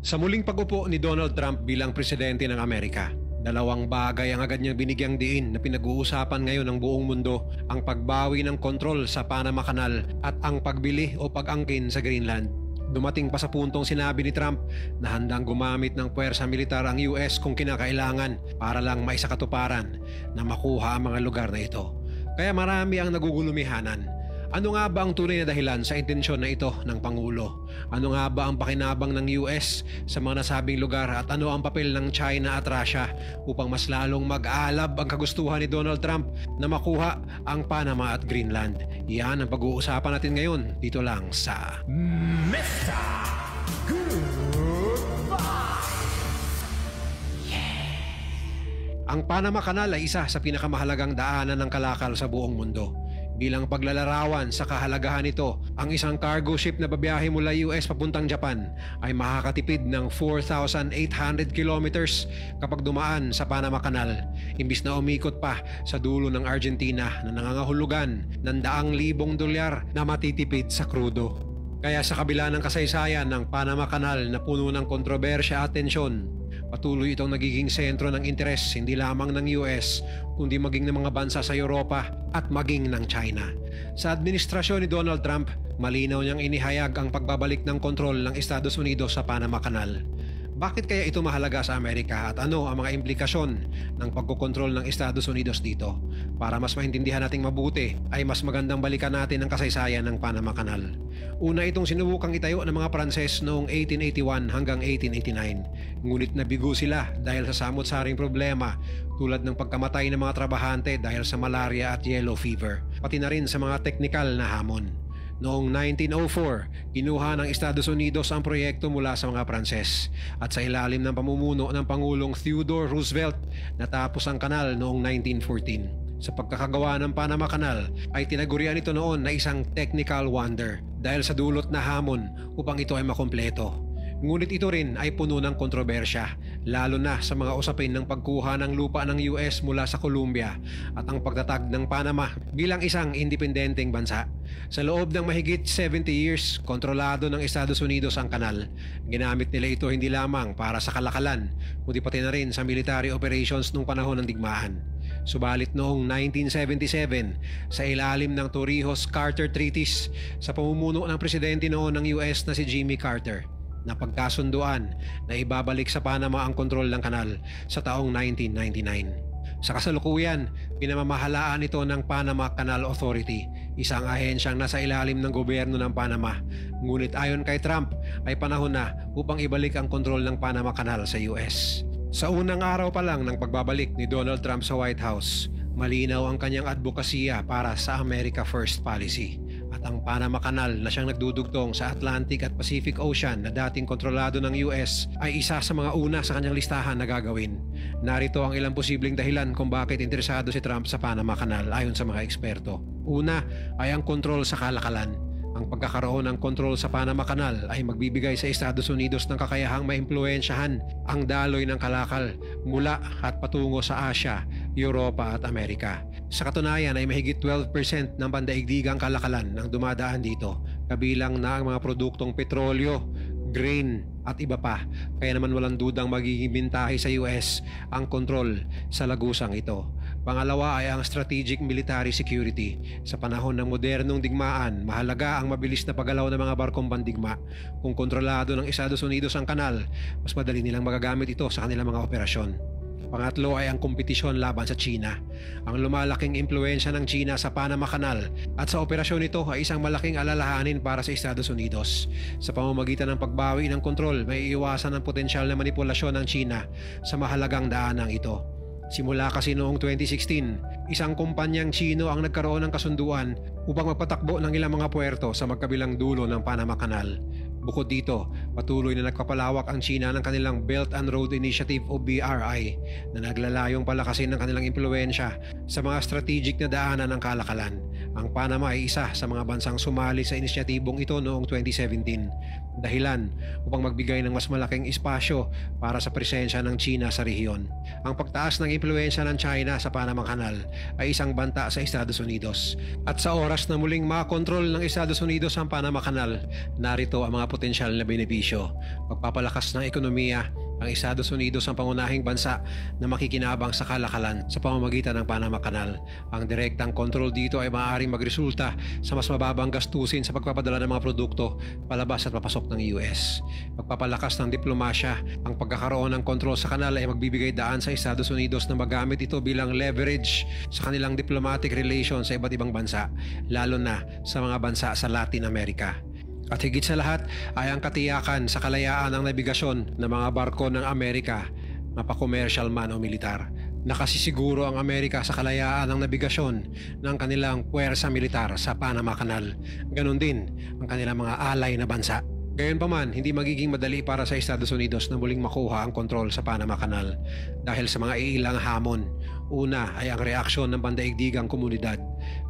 Sa muling pag-upo ni Donald Trump bilang presidente ng Amerika, dalawang bagay ang agad niyang binigyang diin na pinag-uusapan ngayon ng buong mundo: ang pagbawi ng kontrol sa Panama Canal at ang pagbili o pag-angkin sa Greenland. Dumating pa sa puntong sinabi ni Trump na handang gumamit ng puwersa militar ang US kung kinakailangan para lang maisakatuparan na makuha ang mga lugar na ito. Kaya marami ang nagugulumihanan. Ano nga ba ang tunay na dahilan sa intensyon na ito ng Pangulo? Ano nga ba ang pakinabang ng US sa mga nasabing lugar at ano ang papel ng China at Russia upang mas lalong mag-alab ang kagustuhan ni Donald Trump na makuha ang Panama at Greenland? Yan ang pag-uusapan natin ngayon dito lang sa Mr. Goodbye! Ang Panama Canal ay isa sa pinakamahalagang daanan ng kalakal sa buong mundo. Bilang paglalarawan sa kahalagahan nito, ang isang cargo ship na babiyahe mula US papuntang Japan ay makakatipid ng 4,800 kilometers kapag dumaan sa Panama Canal, imbis na umikot pa sa dulo ng Argentina na nangangahulugan ng daang libong dolyar na matitipid sa krudo. Kaya sa kabila ng kasaysayan ng Panama Canal na puno ng kontrobersya at tensyon, patuloy itong nagiging sentro ng interes hindi lamang ng US kundi maging ng mga bansa sa Europa at maging ng China. Sa administrasyon ni Donald Trump, malinaw niyang inihayag ang pagbabalik ng kontrol ng Estados Unidos sa Panama Canal. Bakit kaya ito mahalaga sa Amerika at ano ang mga implikasyon ng pagkokontrol ng Estados Unidos dito? Para mas maintindihan nating mabuti ay mas magandang balikan natin ang kasaysayan ng Panama Canal. Una itong sinubukang itayo ng mga Pranses noong 1881 hanggang 1889. Ngunit nabigo sila dahil sa samot-saring problema tulad ng pagkamatay ng mga trabahante dahil sa malaria at yellow fever, pati na rin sa mga teknikal na hamon. Noong 1904, kinuha ng Estados Unidos ang proyekto mula sa mga Pranses at sa ilalim ng pamumuno ng Pangulong Theodore Roosevelt natapos ang kanal noong 1914. Sa pagkakagawa ng Panama Canal ay tinagurian ito noon na isang technical wonder dahil sa dulot na hamon upang ito ay makumpleto. Ngunit ito rin ay puno ng kontrobersya, lalo na sa mga usapin ng pagkuha ng lupa ng US mula sa Colombia at ang pagtatag ng Panama bilang isang independenteng bansa. Sa loob ng mahigit 70 years, kontrolado ng Estados Unidos ang kanal. Ginamit nila ito hindi lamang para sa kalakalan, kundi pati na rin sa military operations noong panahon ng digmaan. Subalit noong 1977, sa ilalim ng Torrijos-Carter Treaties, sa pamumuno ng presidente noon ng US na si Jimmy Carter, na pagkasunduan na ibabalik sa Panama ang kontrol ng kanal sa taong 1999. Sa kasalukuyan, pinamamahalaan ito ng Panama Canal Authority, isang ahensyang nasa ilalim ng gobyerno ng Panama. Ngunit ayon kay Trump ay panahon na upang ibalik ang kontrol ng Panama Canal sa US. Sa unang araw pa lang ng pagbabalik ni Donald Trump sa White House, malinaw ang kanyang advokasya para sa America First policy. At ang Panama Canal na siyang nagdudugtong sa Atlantic at Pacific Ocean na dating kontrolado ng US ay isa sa mga una sa kanyang listahan na gagawin. Narito ang ilang posibleng dahilan kung bakit interesado si Trump sa Panama Canal ayon sa mga eksperto. Una ay ang kontrol sa kalakalan. Ang pagkakaroon ng kontrol sa Panama Canal ay magbibigay sa Estados Unidos ng kakayahang maimpluwensyahan ang daloy ng kalakal mula at patungo sa Asia, Europa at Amerika. Sa katunayan ay mahigit 12% ng pandaigdigang kalakalan ang dumadaan dito, kabilang na ang mga produktong petrolyo, grain at iba pa. Kaya naman walang dudang magiging bintahe sa US ang kontrol sa lagusang ito. Pangalawa ay ang strategic military security. Sa panahon ng modernong digmaan, mahalaga ang mabilis na paggalaw ng mga barkong pandigma. Kung kontrolado ng Estados Unidos ang kanal, mas madali nilang magagamit ito sa kanilang mga operasyon. Pangatlo ay ang kompetisyon laban sa China. Ang lumalaking impluwensya ng China sa Panama Canal at sa operasyon nito ay isang malaking alalahanin para sa Estados Unidos. Sa pamamagitan ng pagbawi ng kontrol, may iiwasan ang potensyal na manipulasyon ng China sa mahalagang daanang ito. Simula kasi noong 2016, isang kumpanyang Chino ang nagkaroon ng kasunduan upang magpatakbo ng ilang mga puerto sa magkabilang dulo ng Panama Canal. Bukod dito, patuloy na nagpapalawak ang China ng kanilang Belt and Road Initiative o BRI na naglalayong palakasin ng kanilang impluwensya sa mga strategic na daanan ng kalakalan. Ang Panama ay isa sa mga bansang sumali sa inisyatibong ito noong 2017, dahilan upang magbigay ng mas malaking espasyo para sa presensya ng China sa rehiyon. Ang pagtaas ng impluwensya ng China sa Panama Canal ay isang banta sa Estados Unidos. At sa oras na muling makontrol ng Estados Unidos ang Panama Canal, narito ang mga potensyal na benepisyo. Pagpapalakas ng ekonomiya, ang Estados Unidos ang pangunahing bansa na makikinabang sa kalakalan sa pamamagitan ng Panama Canal. Ang direktang kontrol dito ay maaaring magresulta sa mas mababang gastusin sa pagpapadala ng mga produkto palabas at papasok ng US. Pagpapalakas ng diplomasya, ang pagkakaroon ng kontrol sa kanal ay magbibigay daan sa Estados Unidos na magamit ito bilang leverage sa kanilang diplomatic relations sa iba't ibang bansa, lalo na sa mga bansa sa Latin America. At higit sa lahat ay ang katiyakan sa kalayaan ng nabigasyon ng mga barko ng Amerika, mapa-commercial man o militar. Nakasisiguro ang Amerika sa kalayaan ng nabigasyon ng kanilang puwersa militar sa Panama Canal. Ganon din ang kanilang mga alay na bansa. Gayunpaman, hindi magiging madali para sa Estados Unidos na muling makuha ang kontrol sa Panama Canal dahil sa mga iilang hamon. Una ay ang reaksyon ng pandaigdigang komunidad.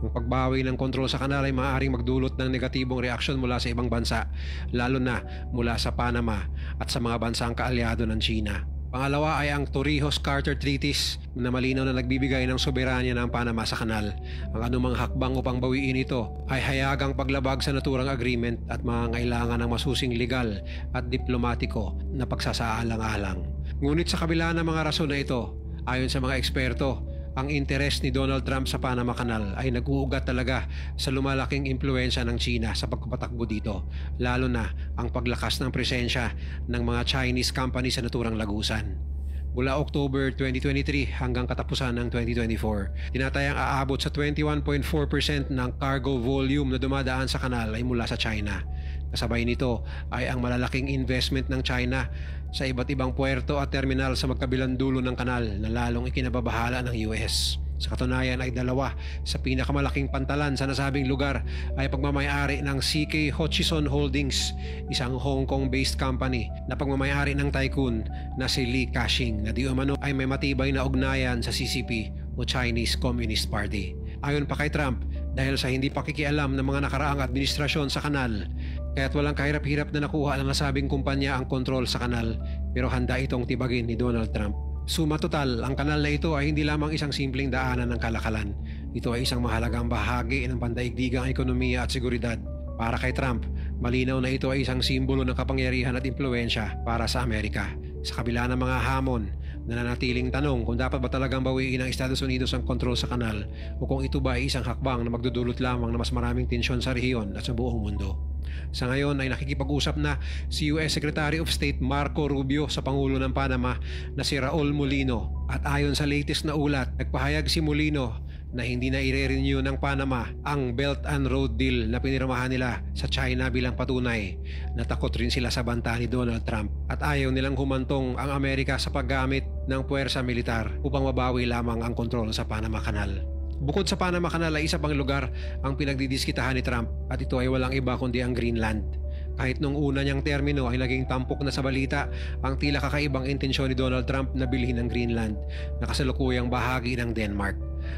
Ang pagbawi ng kontrol sa kanal ay maaaring magdulot ng negatibong reaksyon mula sa ibang bansa, lalo na mula sa Panama at sa mga bansang kaalyado ng China. Pangalawa ay ang Torrijos-Carter Treaties na malinaw na nagbibigay ng soberanya ng Panama sa kanal. Ang anumang hakbang upang bawiin ito ay hayagang paglabag sa naturang agreement at mangangailangan ng masusing legal at diplomatiko na pagsasaalang-alang. Ngunit sa kabila ng mga rason na ito, ayon sa mga eksperto, ang interes ni Donald Trump sa Panama Canal ay nag-uugat talaga sa lumalaking impluwensya ng China sa pagpapatakbo dito, lalo na ang paglakas ng presensya ng mga Chinese company sa naturang lagusan. Mula October 2023 hanggang katapusan ng 2024, tinatayang aabot sa 21.4% ng cargo volume na dumadaan sa kanal ay mula sa China. Kasabay nito ay ang malalaking investment ng China sa iba't ibang puerto at terminal sa magkabilang dulo ng kanal na lalong ikinababahala ng US. Sa katunayan ay dalawa sa pinakamalaking pantalan sa nasabing lugar ay pagmamayari ng CK Hutchison Holdings, isang Hong Kong-based company na pagmamayari ng tycoon na si Li Ka-shing na di umano ay may matibay na ugnayan sa CCP o Chinese Communist Party. Ayon pa kay Trump, dahil sa hindi pakikialam ng mga nakaraang administrasyon sa kanal, kaya't walang kahirap-hirap na nakuha ng nasabing kumpanya ang kontrol sa kanal, pero handa itong tibagin ni Donald Trump. Suma total, ang kanal na ito ay hindi lamang isang simpleng daanan ng kalakalan. Ito ay isang mahalagang bahagi ng pandaigdigang ekonomiya at seguridad. Para kay Trump, malinaw na ito ay isang simbolo ng kapangyarihan at impluwensya para sa Amerika. Sa kabila ng mga hamon, nananatiling tanong kung dapat ba talagang bawiin ng Estados Unidos ang kontrol sa kanal o kung ito ba ay isang hakbang na magdudulot lamang ng mas maraming tensyon sa rehiyon at sa buong mundo. Sa ngayon ay nakikipag-usap na si US Secretary of State Marco Rubio sa Pangulo ng Panama na si Raul Mulino, at ayon sa latest na ulat, nagpahayag si Mulino na hindi na i-renew ng Panama ang Belt and Road Deal na pinirmahan nila sa China bilang patunay na takot rin sila sa banta ni Donald Trump at ayaw nilang humantong ang Amerika sa paggamit ng puwersa militar upang mabawi lamang ang kontrol sa Panama Canal. Bukod sa Panama Canal ay isa pang lugar ang pinagdidiskitahan ni Trump at ito ay walang iba kundi ang Greenland. Kahit nung una niyang termino ay naging tampok na sa balita ang tila kakaibang intensyon ni Donald Trump na bilhin ang Greenland na kasalukuyang bahagi ng Denmark.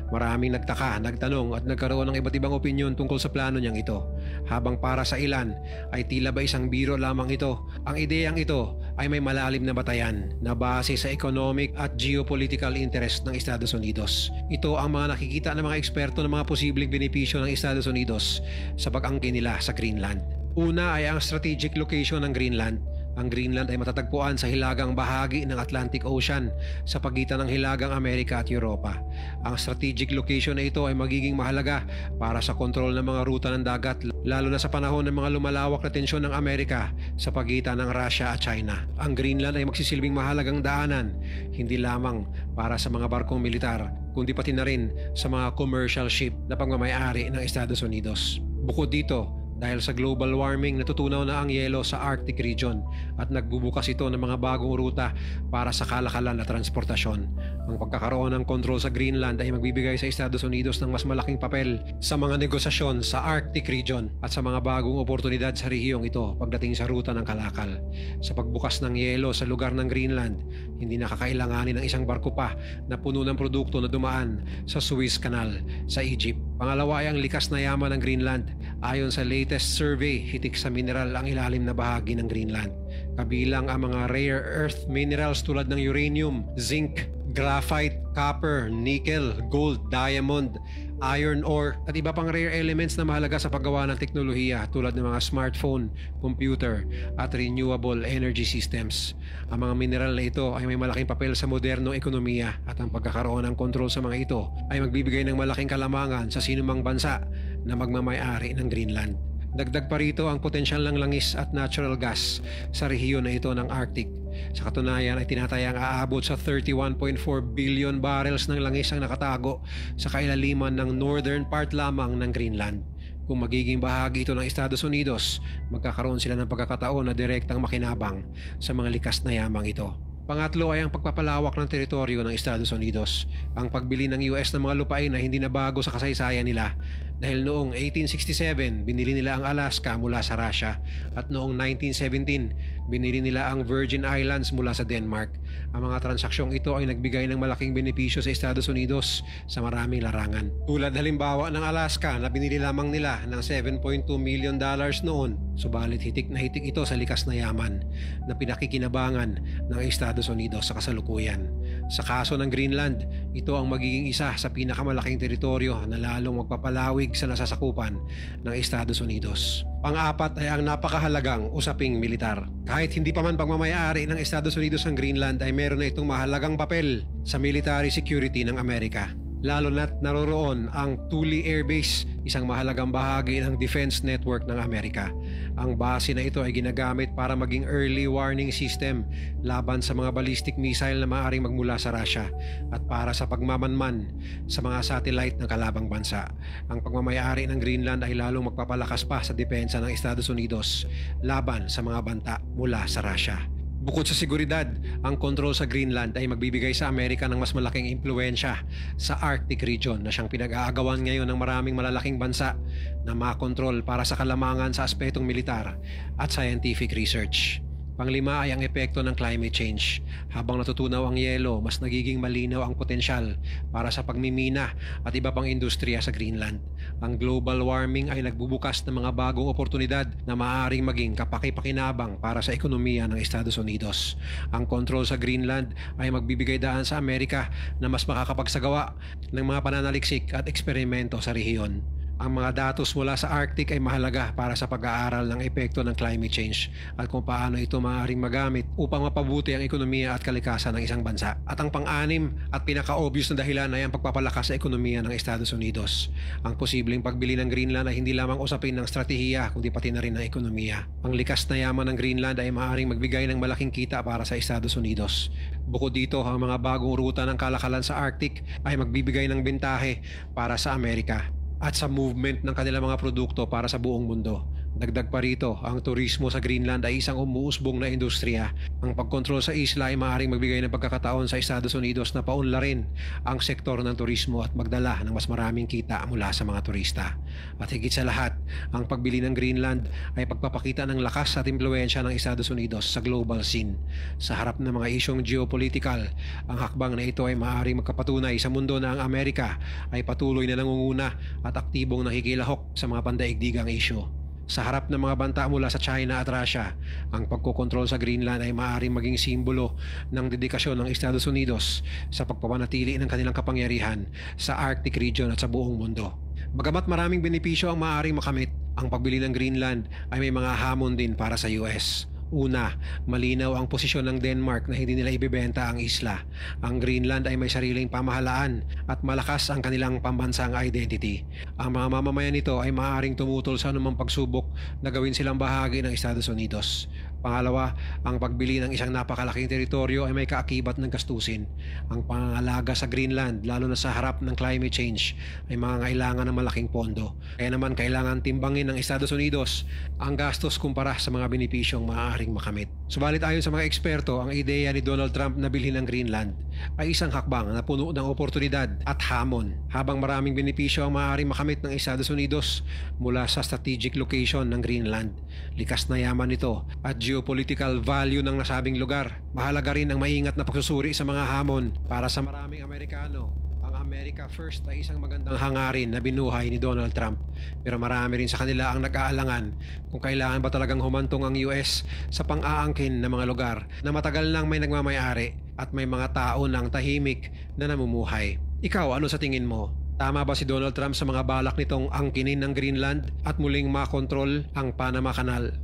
Maraming nagtaka, nagtanong at nagkaroon ng iba't ibang opinyon tungkol sa plano niyang ito. Habang para sa ilan ay tila ba isang biro lamang ito, ang ideyang ito ay may malalim na batayan na base sa economic at geopolitical interest ng Estados Unidos. Ito ang mga nakikita ng mga eksperto ng mga posibleng benepisyo ng Estados Unidos sa pag-angkin nila sa Greenland. Una ay ang strategic location ng Greenland. Ang Greenland ay matatagpuan sa hilagang bahagi ng Atlantic Ocean sa pagitan ng hilagang Amerika at Europa. Ang strategic location na ito ay magiging mahalaga para sa kontrol ng mga ruta ng dagat, lalo na sa panahon ng mga lumalawak na tensyon ng Amerika sa pagitan ng Russia at China. Ang Greenland ay magsisilbing mahalagang daanan, hindi lamang para sa mga barkong militar, kundi pati na rin sa mga commercial ship na pagmamayari ng Estados Unidos. Bukod dito, Dahil sa global warming, natutunaw na ang yelo sa Arctic region at nagbubukas ito ng mga bagong ruta para sa kalakalan at transportasyon. Ang pagkakaroon ng kontrol sa Greenland ay magbibigay sa Estados Unidos ng mas malaking papel sa mga negosasyon sa Arctic region at sa mga bagong oportunidad sa rehiyong ito pagdating sa ruta ng kalakal. Sa pagbukas ng yelo sa lugar ng Greenland, hindi nakakailanganin ng isang barko pa na puno ng produkto na dumaan sa Suez Canal sa Egypt. Pangalawa ay ang likas na yaman ng Greenland. Ayon sa latest survey, hitik sa mineral ang ilalim na bahagi ng Greenland. Kabilang ang mga rare earth minerals tulad ng uranium, zinc, graphite, copper, nickel, gold, diamond, iron ore at iba pang rare elements na mahalaga sa paggawa ng teknolohiya tulad ng mga smartphone, computer at renewable energy systems. Ang mga mineral na ito ay may malaking papel sa modernong ekonomiya at ang pagkakaroon ng kontrol sa mga ito ay magbibigay ng malaking kalamangan sa sinumang bansa na magmamay-ari ng Greenland. Dagdag pa rito ang potensyal ng langis at natural gas sa rehiyon na ito ng Arctic. Sa katunayan ay tinatayang aabot sa 31.4 billion barrels ng langis ang nakatago sa kailaliman ng northern part lamang ng Greenland. Kung magiging bahagi ito ng Estados Unidos, magkakaroon sila ng pagkakataon na direktang makinabang sa mga likas na yamang ito. Pangatlo ay ang pagpapalawak ng teritoryo ng Estados Unidos. Ang pagbili ng US ng mga lupain na hindi na bago sa kasaysayan nila dahil noong 1867 binili nila ang Alaska mula sa Russia at noong 1917 binili nila ang Virgin Islands mula sa Denmark. Ang mga transaksyong ito ay nagbigay ng malaking benepisyo sa Estados Unidos sa maraming larangan. Tulad halimbawa ng Alaska na binili lamang nila ng $7.2 million noon, subalit hitik na hitik ito sa likas na yaman na pinakikinabangan ng Estados Unidos sa kasalukuyan. Sa kaso ng Greenland, ito ang magiging isa sa pinakamalaking teritoryo na lalong magpapalawig sa nasasakupan ng Estados Unidos. Pang-apat ay ang napakahalagang usaping militar. Kahit hindi pa man pagmamayari ng Estados Unidos ang Greenland ay meron na itong mahalagang papel sa military security ng Amerika. Lalo na't naroroon ang Thule Air Base, isang mahalagang bahagi ng defense network ng Amerika. Ang base na ito ay ginagamit para maging early warning system laban sa mga ballistic missile na maaaring magmula sa Russia at para sa pagmamanman sa mga satellite ng kalabang bansa. Ang pagmamayari ng Greenland ay lalong magpapalakas pa sa depensa ng Estados Unidos laban sa mga banta mula sa Russia. Bukod sa seguridad, ang kontrol sa Greenland ay magbibigay sa Amerika ng mas malaking impluensya sa Arctic region na siyang pinag-aagawan ngayon ng maraming malalaking bansa na makontrol para sa kalamangan sa aspetong militar at scientific research. Panglima ay ang epekto ng climate change. Habang natutunaw ang yelo, mas nagiging malinaw ang potensyal para sa pagmimina at iba pang industriya sa Greenland. Ang global warming ay nagbubukas ng mga bagong oportunidad na maaaring maging kapakipakinabang para sa ekonomiya ng Estados Unidos. Ang kontrol sa Greenland ay magbibigay daan sa Amerika na mas makakapagsagawa ng mga pananaliksik at eksperimento sa rehiyon. Ang mga datos mula sa Arctic ay mahalaga para sa pag-aaral ng epekto ng climate change at kung paano ito maaaring magamit upang mapabuti ang ekonomiya at kalikasan ng isang bansa. At ang pang-anim at pinaka-obvious na dahilan ay ang pagpapalakas sa ekonomiya ng Estados Unidos. Ang posibleng pagbili ng Greenland ay hindi lamang usapin ng strategiya kundi pati na rin ng ekonomiya. Ang likas na yaman ng Greenland ay maaaring magbigay ng malaking kita para sa Estados Unidos. Bukod dito, ang mga bagong ruta ng kalakalan sa Arctic ay magbibigay ng bentahe para sa Amerika at sa movement ng kanilang mga produkto para sa buong mundo. Dagdag pa rito, ang turismo sa Greenland ay isang umuusbong na industriya. Ang pagkontrol sa isla ay maaaring magbigay ng pagkakataon sa Estados Unidos na paunlarin ang sektor ng turismo at magdala ng mas maraming kita mula sa mga turista. At higit sa lahat, ang pagbili ng Greenland ay pagpapakita ng lakas at impluensya ng Estados Unidos sa global scene. Sa harap ng mga isyong geopolitical, ang hakbang na ito ay maaaring magkapatunay sa mundo na ang Amerika ay patuloy na nangunguna at aktibong nakikilahok sa mga pandaigdigang isyu. Sa harap ng mga banta mula sa China at Russia, ang pagkokontrol sa Greenland ay maaaring maging simbolo ng dedikasyon ng Estados Unidos sa pagpapanatili ng kanilang kapangyarihan sa Arctic region at sa buong mundo. Bagamat maraming benepisyo ang maaaring makamit, ang pagbili ng Greenland ay may mga hamon din para sa US. Una, malinaw ang posisyon ng Denmark na hindi nila ibebenta ang isla. Ang Greenland ay may sariling pamahalaan at malakas ang kanilang pambansang identity. Ang mga mamamayan nito ay maaaring tumutol sa anumang pagsubok na gawin silang bahagi ng Estados Unidos. Pangalawa, ang pagbili ng isang napakalaking teritoryo ay may kaakibat ng gastusin. Ang pangangalaga sa Greenland, lalo na sa harap ng climate change, ay mangangailangan ng malaking pondo. Kaya naman kailangan timbangin ng Estados Unidos ang gastos kumpara sa mga benepisyong maaaring makamit. Subalit ayon sa mga eksperto, ang ideya ni Donald Trump na bilhin ang Greenland ay isang hakbang na puno ng oportunidad at hamon. Habang maraming benepisyo ang maaaring makamit ng Estados Unidos mula sa strategic location ng Greenland, likas na yaman nito at geopolitical value ng nasabing lugar. Mahalaga rin ang maingat na pagsusuri sa mga hamon. Para sa maraming Amerikano, ang America First ay isang magandang hangarin na binuhay ni Donald Trump. Pero marami rin sa kanila ang nag-aalangan kung kailangan ba talagang humantong ang US sa pang-aangkin ng mga lugar na matagal nang may nagmamayari at may mga tao ng tahimik na namumuhay. Ikaw, ano sa tingin mo? Tama ba si Donald Trump sa mga balak nitong angkinin ng Greenland at muling makontrol ang Panama Canal?